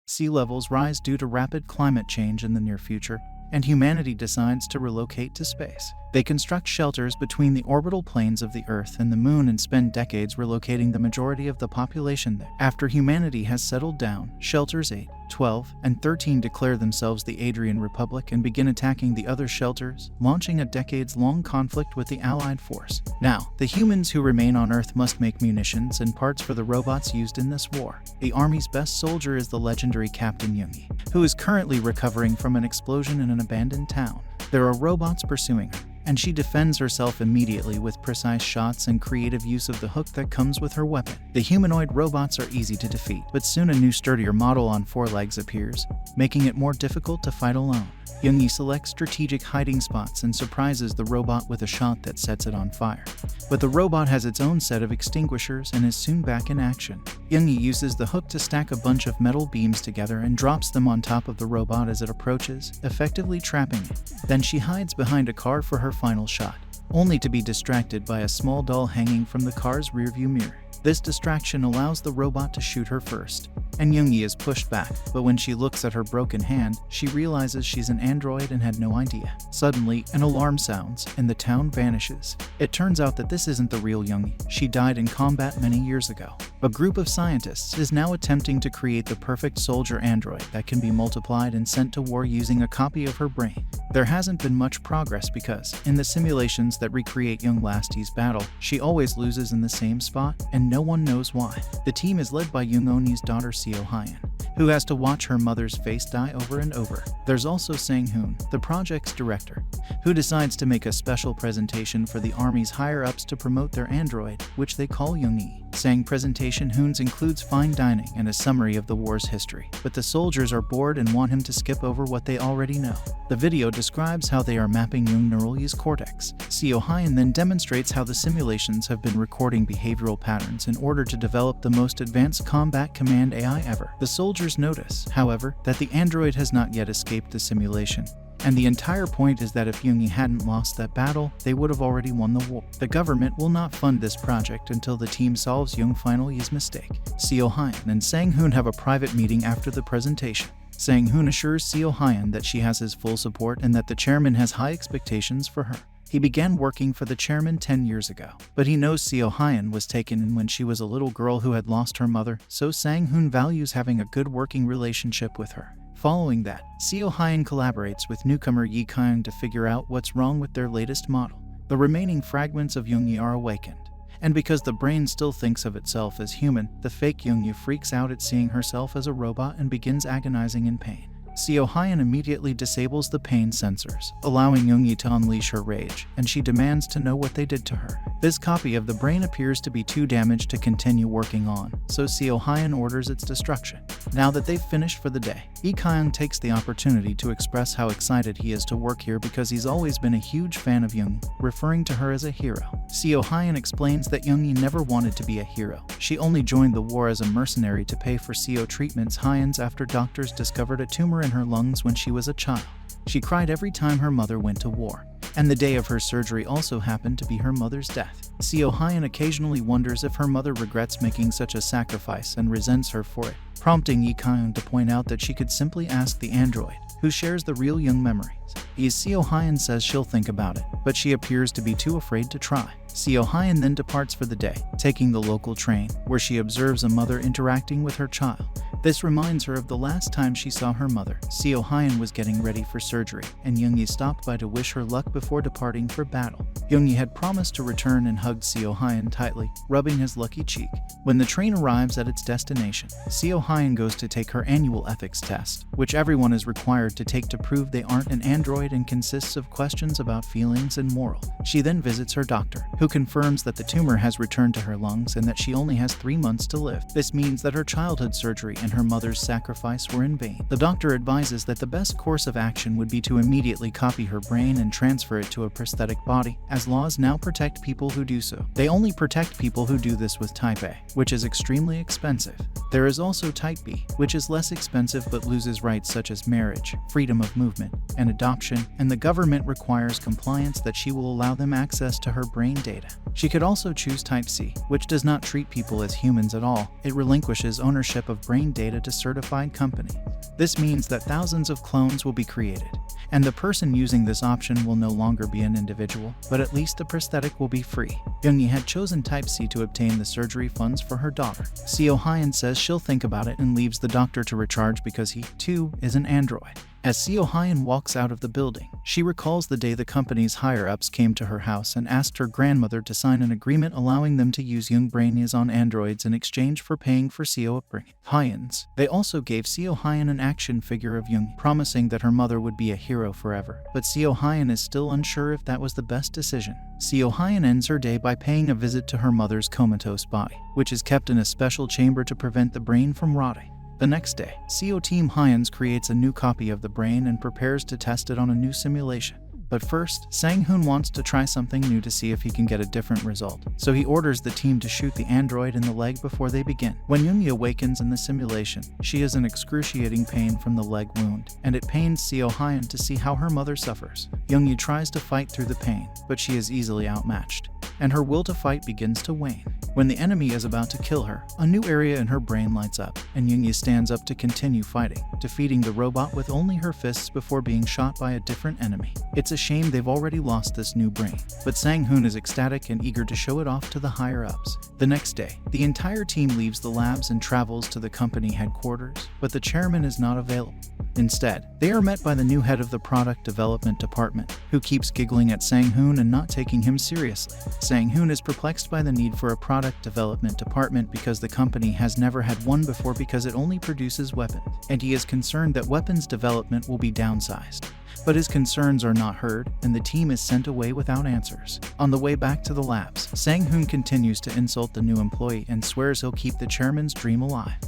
Sea levels rise due to rapid climate change in the near future, and humanity decides to relocate to space. They construct shelters between the orbital planes of the Earth and the Moon and spend decades relocating the majority of the population there. After humanity has settled down, Shelters 8, 12, and 13 declare themselves the Adrian Republic and begin attacking the other shelters, launching a decades-long conflict with the Allied force. Now, the humans who remain on Earth must make munitions and parts for the robots used in this war. The Army's best soldier is the legendary Captain Yoongi, who is currently recovering from an explosion in an abandoned town. There are robots pursuing her, and she defends herself immediately with precise shots and creative use of the hook that comes with her weapon. The humanoid robots are easy to defeat, but soon a new sturdier model on 4 legs appears, making it more difficult to fight alone. Yoongi selects strategic hiding spots and surprises the robot with a shot that sets it on fire. But the robot has its own set of extinguishers and is soon back in action. Yoongi uses the hook to stack a bunch of metal beams together and drops them on top of the robot as it approaches, effectively trapping it. Then she hides behind a car for her final shot, only to be distracted by a small doll hanging from the car's rearview mirror. This distraction allows the robot to shoot her first, and Yoongi is pushed back, but when she looks at her broken hand, she realizes she's an android and had no idea. Suddenly, an alarm sounds, and the town vanishes. It turns out that this isn't the real Yoongi. She died in combat many years ago. A group of scientists is now attempting to create the perfect soldier android that can be multiplied and sent to war using a copy of her brain. There hasn't been much progress because, in the simulations that recreate Young Lasti's battle, she always loses in the same spot, and no one knows why. The team is led by Young Oni's daughter Seo Hyun, who has to watch her mother's face die over and over. There's also Sang-hoon, the project's director, who decides to make a special presentation for the Army's higher-ups to promote their android, which they call Yoongi. Sang presentation Hoons includes fine dining and a summary of the war's history, but the soldiers are bored and want him to skip over what they already know. The video describes how they are mapping Young Neural's cortex. Seo Hyun then demonstrates how the simulations have been recording behavioral patterns in order to develop the most advanced combat command AI ever. The soldiers notice, however, that the android has not yet escaped the simulation. And the entire point is that if Yoongi hadn't lost that battle, they would have already won the war. The government will not fund this project until the team solves Young Final's mistake. Seo Hyun and Sang-hoon have a private meeting after the presentation. Sang-hoon assures Seo Hyun that she has his full support and that the chairman has high expectations for her. He began working for the chairman 10 years ago, but he knows Seo Hyun was taken in when she was a little girl who had lost her mother, so Sang-hoon values having a good working relationship with her. Following that, Seo Hyun collaborates with newcomer Yi Kyung to figure out what's wrong with their latest model. The remaining fragments of Yoongi are awakened, and because the brain still thinks of itself as human, the fake Yoongi freaks out at seeing herself as a robot and begins agonizing in pain. Seo Hyun immediately disables the pain sensors, allowing Yoongi to unleash her rage, and she demands to know what they did to her. This copy of the brain appears to be too damaged to continue working on, so Seo Hyun orders its destruction. Now that they've finished for the day, Lee Kyung takes the opportunity to express how excited he is to work here because he's always been a huge fan of Yoongi, referring to her as a hero. Seo Hyun explains that Yoongi never wanted to be a hero. She only joined the war as a mercenary to pay for Seo treatments Hyun's after doctors discovered a tumor in her lungs when she was a child. She cried every time her mother went to war, and the day of her surgery also happened to be her mother's death. Seo Hyun occasionally wonders if her mother regrets making such a sacrifice and resents her for it, prompting Yi Kyung to point out that she could simply ask the android, who shares the real Young memories. Seo Hyun says she'll think about it, but she appears to be too afraid to try. Seo Hyun then departs for the day, taking the local train, where she observes a mother interacting with her child. This reminds her of the last time she saw her mother. Seo Hyun was getting ready for surgery, and Yoongi stopped by to wish her luck before departing for battle. Yoongi had promised to return and hugged Seo Hyun tightly, rubbing his lucky cheek. When the train arrives at its destination, Seo Hyun goes to take her annual ethics test, which everyone is required to take to prove they aren't an android and consists of questions about feelings and moral. She then visits her doctor, who confirms that the tumor has returned to her lungs and that she only has 3 months to live. This means that her childhood surgery and her mother's sacrifice were in vain. The doctor advises that the best course of action would be to immediately copy her brain and transfer it to a prosthetic body, as laws now protect people who do so. They only protect people who do this with Type A, which is extremely expensive. There is also Type B, which is less expensive but loses rights such as marriage, freedom of movement, and adoption, and the government requires compliance that she will allow them access to her brain data. She could also choose Type C, which does not treat people as humans at all. It relinquishes ownership of brain data to certified company. This means that thousands of clones will be created, and the person using this option will no longer be an individual, but at least the prosthetic will be free. Yoongi had chosen Type C to obtain the surgery funds for her daughter. Seo Hyun says she'll think about it and leaves the doctor to recharge because he, too, is an android. As Seo Hyun walks out of the building, she recalls the day the company's higher-ups came to her house and asked her grandmother to sign an agreement allowing them to use young brainies on androids in exchange for paying for Seo Hyun's. They also gave Seo Hyun an action figure of Young, promising that her mother would be a hero forever. But Seo Hyun is still unsure if that was the best decision. Seo Hyun ends her day by paying a visit to her mother's comatose body, which is kept in a special chamber to prevent the brain from rotting. The next day, Seo Team Hyuns creates a new copy of the brain and prepares to test it on a new simulation. But first, Sang-hoon wants to try something new to see if he can get a different result, so he orders the team to shoot the android in the leg before they begin. When Yoongi awakens in the simulation, she is in excruciating pain from the leg wound, and it pains Seo Hyun to see how her mother suffers. Yoongi tries to fight through the pain, but she is easily outmatched, and her will to fight begins to wane. When the enemy is about to kill her, a new area in her brain lights up, and Yoongi stands up to continue fighting, defeating the robot with only her fists before being shot by a different enemy. It's a shame they've already lost this new brain, but Sang-hoon is ecstatic and eager to show it off to the higher-ups. The next day, the entire team leaves the labs and travels to the company headquarters, but the chairman is not available. Instead, they are met by the new head of the product development department, who keeps giggling at Sang-hoon and not taking him seriously. Sang-hoon is perplexed by the need for a product development department because the company has never had one before because it only produces weapons, and he is concerned that weapons development will be downsized. But his concerns are not heard, and the team is sent away without answers. On the way back to the labs, Sang-hoon continues to insult the new employee and swears he'll keep the chairman's dream alive.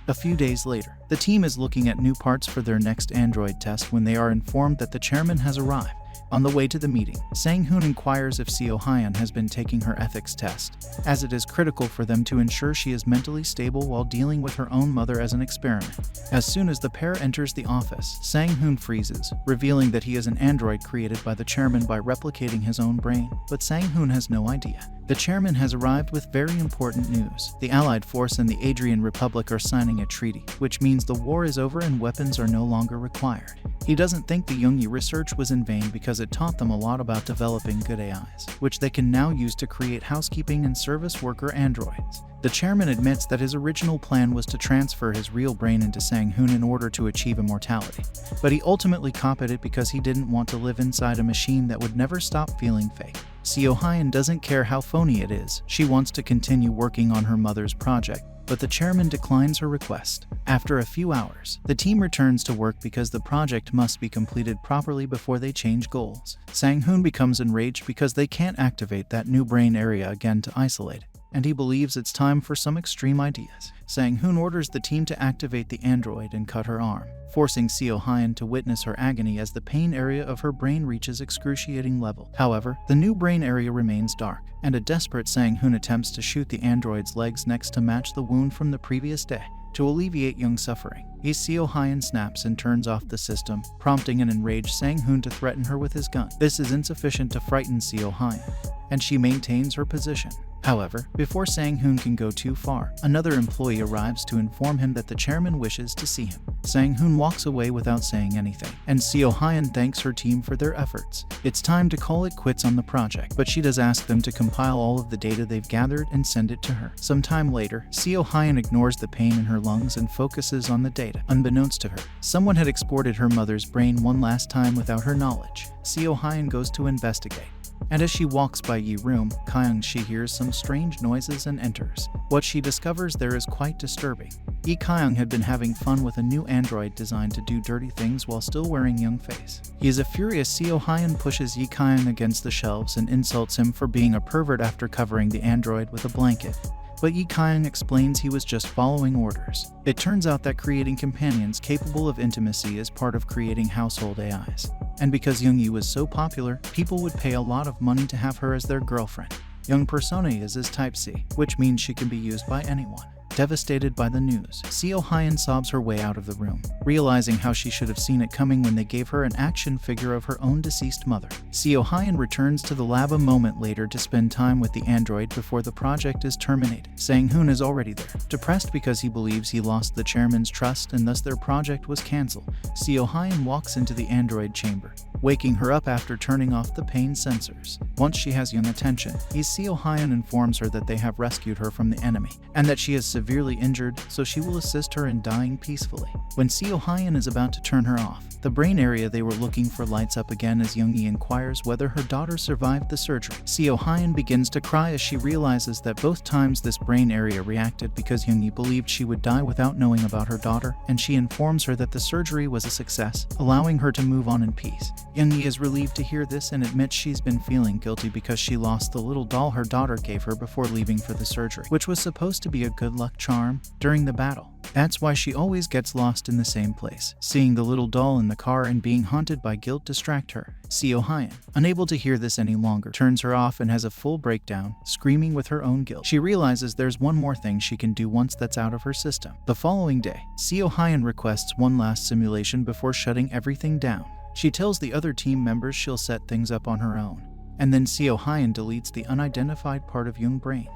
A few days later, the team is looking at new parts for their next android test when they are informed that the chairman has arrived. On the way to the meeting, Sang-hoon inquires if Seo Hyun has been taking her ethics test, as it is critical for them to ensure she is mentally stable while dealing with her own mother as an experiment. As soon as the pair enters the office, Sang-hoon freezes, revealing that he is an android created by the chairman by replicating his own brain, but Sang-hoon has no idea. The chairman has arrived with very important news. The Allied force and the Adrian Republic are signing a treaty, which means the war is over and weapons are no longer required. He doesn't think the Yoongi research was in vain because it taught them a lot about developing good AIs, which they can now use to create housekeeping and service worker androids. The chairman admits that his original plan was to transfer his real brain into Sang-hoon in order to achieve immortality, but he ultimately copied it because he didn't want to live inside a machine that would never stop feeling fake. Seo Hyun doesn't care how phony it is. She wants to continue working on her mother's project, but the chairman declines her request. After a few hours, the team returns to work because the project must be completed properly before they change goals. Sang-hoon becomes enraged because they can't activate that new brain area again to isolate it, and he believes it's time for some extreme ideas. Sang-hoon orders the team to activate the android and cut her arm, forcing Seo Hyun to witness her agony as the pain area of her brain reaches excruciating level. However, the new brain area remains dark, and a desperate Sang-hoon attempts to shoot the android's legs next to match the wound from the previous day. To alleviate Young's suffering, Seo Hyun snaps and turns off the system, prompting an enraged Sang-hoon to threaten her with his gun. This is insufficient to frighten Seo Hyun, and she maintains her position. However, before Sang-hoon can go too far, another employee arrives to inform him that the chairman wishes to see him. Sang-hoon walks away without saying anything, and Seo Hyun thanks her team for their efforts. It's time to call it quits on the project, but she does ask them to compile all of the data they've gathered and send it to her. Sometime later, Seo Hyun ignores the pain in her lungs and focuses on the data. Unbeknownst to her, someone had exported her mother's brain one last time without her knowledge. Seo Hyun goes to investigate, and as she walks by Yi's room, she hears some strange noises and enters. What she discovers there is quite disturbing. Yi Kyung had been having fun with a new android designed to do dirty things while still wearing young face. He is a furious Seo Hyun pushes Yi Kyung against the shelves and insults him for being a pervert after covering the android with a blanket. But Yi Kyung explains he was just following orders. It turns out that creating companions capable of intimacy is part of creating household AIs. And because Yoongi was so popular, people would pay a lot of money to have her as their girlfriend. Young Persona is Type C, which means she can be used by anyone. devastated by the news. Seo Hyun sobs her way out of the room, realizing how she should have seen it coming when they gave her an action figure of her own deceased mother. Seo Hyun returns to the lab a moment later to spend time with the android before the project is terminated. Sang-hoon is already there, depressed because he believes he lost the chairman's trust and thus their project was cancelled. Seo Hyun walks into the android chamber, waking her up after turning off the pain sensors. Once she has Young attention, Seo Hyun informs her that they have rescued her from the enemy, and that she is severely injured, so she will assist her in dying peacefully. When Seo Hyun is about to turn her off, the brain area they were looking for lights up again as Young inquires whether her daughter survived the surgery. Seo Hyun begins to cry as she realizes that both times this brain area reacted because Young believed she would die without knowing about her daughter, and she informs her that the surgery was a success, allowing her to move on in peace. Young is relieved to hear this and admits she's been feeling guilty because she lost the little doll her daughter gave her before leaving for the surgery, which was supposed to be a good luck charm during the battle. That's why she always gets lost in the same place. Seeing the little doll in the car and being haunted by guilt distract her. Seo Hyun, unable to hear this any longer, turns her off and has a full breakdown, screaming with her own guilt. She realizes there's one more thing she can do once that's out of her system. The following day, Seo Hyun requests one last simulation before shutting everything down. She tells the other team members she'll set things up on her own, and then Seo Hyun deletes the unidentified part of Young's brain.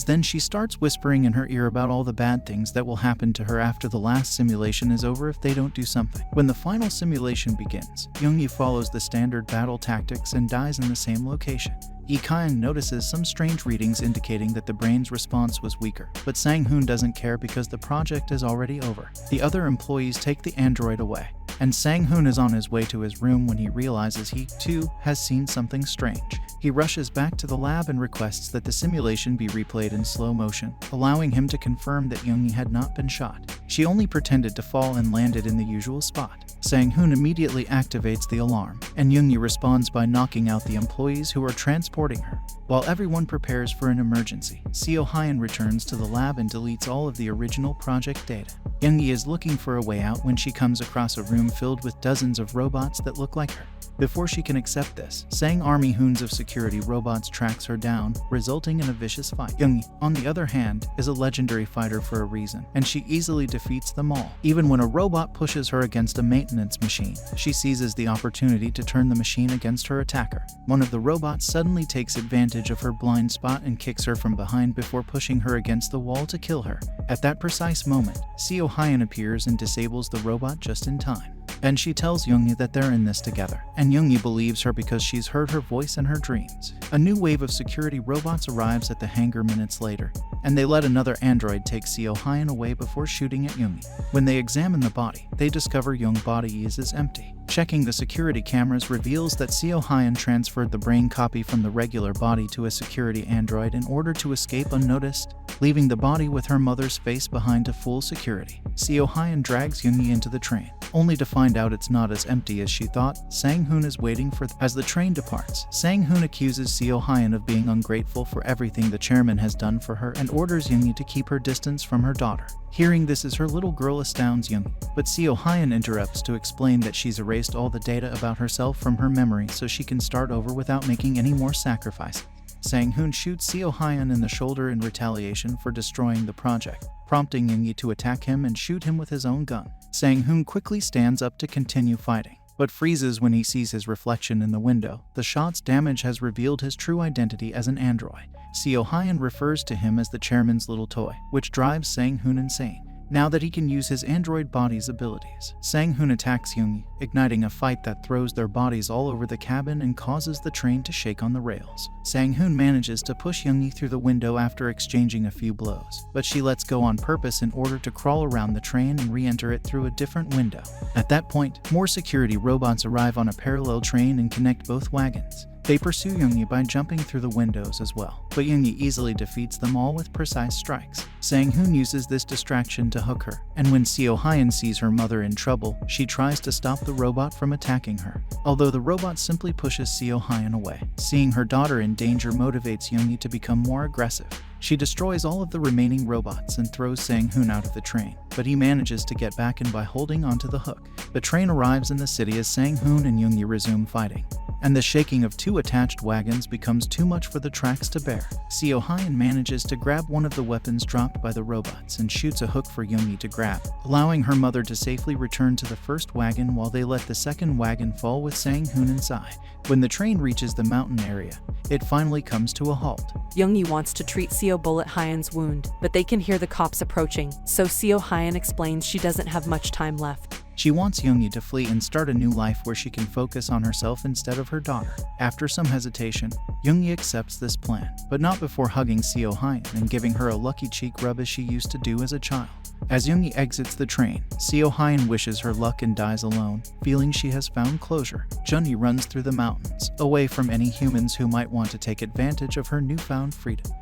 Then she starts whispering in her ear about all the bad things that will happen to her after the last simulation is over if they don't do something. When the final simulation begins, Young follows the standard battle tactics and dies in the same location. Ikayan notices some strange readings indicating that the brain's response was weaker, but Sang-hoon doesn't care because the project is already over. The other employees take the android away, and Sang-hoon is on his way to his room when he realizes he, too, has seen something strange. He rushes back to the lab and requests that the simulation be replayed in slow motion, allowing him to confirm that Young had not been shot. She only pretended to fall and landed in the usual spot. Sang-hoon immediately activates the alarm, and Young responds by knocking out the employees who are transporting her. While everyone prepares for an emergency, Seo Hyun returns to the lab and deletes all of the original project data. Young is looking for a way out when she comes across a room filled with dozens of robots that look like her. Before she can accept this, Sang Army Hoons of security robots tracks her down, resulting in a vicious fight. Young, on the other hand, is a legendary fighter for a reason, and she easily defeats them all. Even when a robot pushes her against a maintenance machine, she seizes the opportunity to turn the machine against her attacker. One of the robots suddenly takes advantage of her blind spot and kicks her from behind before pushing her against the wall to kill her. At that precise moment, Seo Hyun appears and disables the robot just in time. And she tells Young that they're in this together, and Young believes her because she's heard her voice in her dreams. A new wave of security robots arrives at the hangar minutes later, and they let another android take Seo Hyun away before shooting at Young. When they examine the body, they discover Young's body is empty. Checking the security cameras reveals that Seo Hyun transferred the brain copy from the regular body to a security android in order to escape unnoticed, leaving the body with her mother's face behind to full security. Seo Hyun drags Young into the train, only to find out it's not as empty as she thought. Sang-hoon is waiting for as the train departs. Sang-hoon accuses Seo Hyun of being ungrateful for everything the chairman has done for her and orders Young to keep her distance from her daughter. Hearing this, her little girl astounds Young, but Seo Hyun interrupts to explain that she's erased all the data about herself from her memory so she can start over without making any more sacrifices. Sang-hoon shoots Seo Hyun in the shoulder in retaliation for destroying the project, prompting Young to attack him and shoot him with his own gun. Sang-hoon quickly stands up to continue fighting, but freezes when he sees his reflection in the window. The shot's damage has revealed his true identity as an android. Seo Hyun refers to him as the chairman's little toy, which drives Sang-hoon insane. Now that he can use his android body's abilities, Sang-hoon attacks Young, igniting a fight that throws their bodies all over the cabin and causes the train to shake on the rails. Sang-hoon manages to push Young through the window after exchanging a few blows, but she lets go on purpose in order to crawl around the train and re-enter it through a different window. At that point, more security robots arrive on a parallel train and connect both wagons. They pursue Young by jumping through the windows as well, but Young easily defeats them all with precise strikes. Sang-hoon uses this distraction to hook her, and when Seo Hyun sees her mother in trouble, she tries to stop the robot from attacking her, although the robot simply pushes Seo Hyun away. Seeing her daughter in danger motivates Young to become more aggressive. She destroys all of the remaining robots and throws Sang-hoon out of the train, but he manages to get back in by holding onto the hook. The train arrives in the city as Sang-hoon and Yoongi resume fighting, and the shaking of two attached wagons becomes too much for the tracks to bear. Seo Hyun manages to grab one of the weapons dropped by the robots and shoots a hook for Yoongi to grab, allowing her mother to safely return to the first wagon while they let the second wagon fall with Sang-hoon inside. When the train reaches the mountain area, it finally comes to a halt. Yoongi wants to treat Seo Bullet Hyun's wound, but they can hear the cops approaching, so Seo Hyun explains she doesn't have much time left. She wants Yoongi to flee and start a new life where she can focus on herself instead of her daughter. After some hesitation, Yoongi accepts this plan, but not before hugging Seo Hyun and giving her a lucky cheek rub as she used to do as a child. As Yoongi exits the train, Seo Hyun wishes her luck and dies alone, feeling she has found closure. Junhee runs through the mountains, away from any humans who might want to take advantage of her newfound freedom.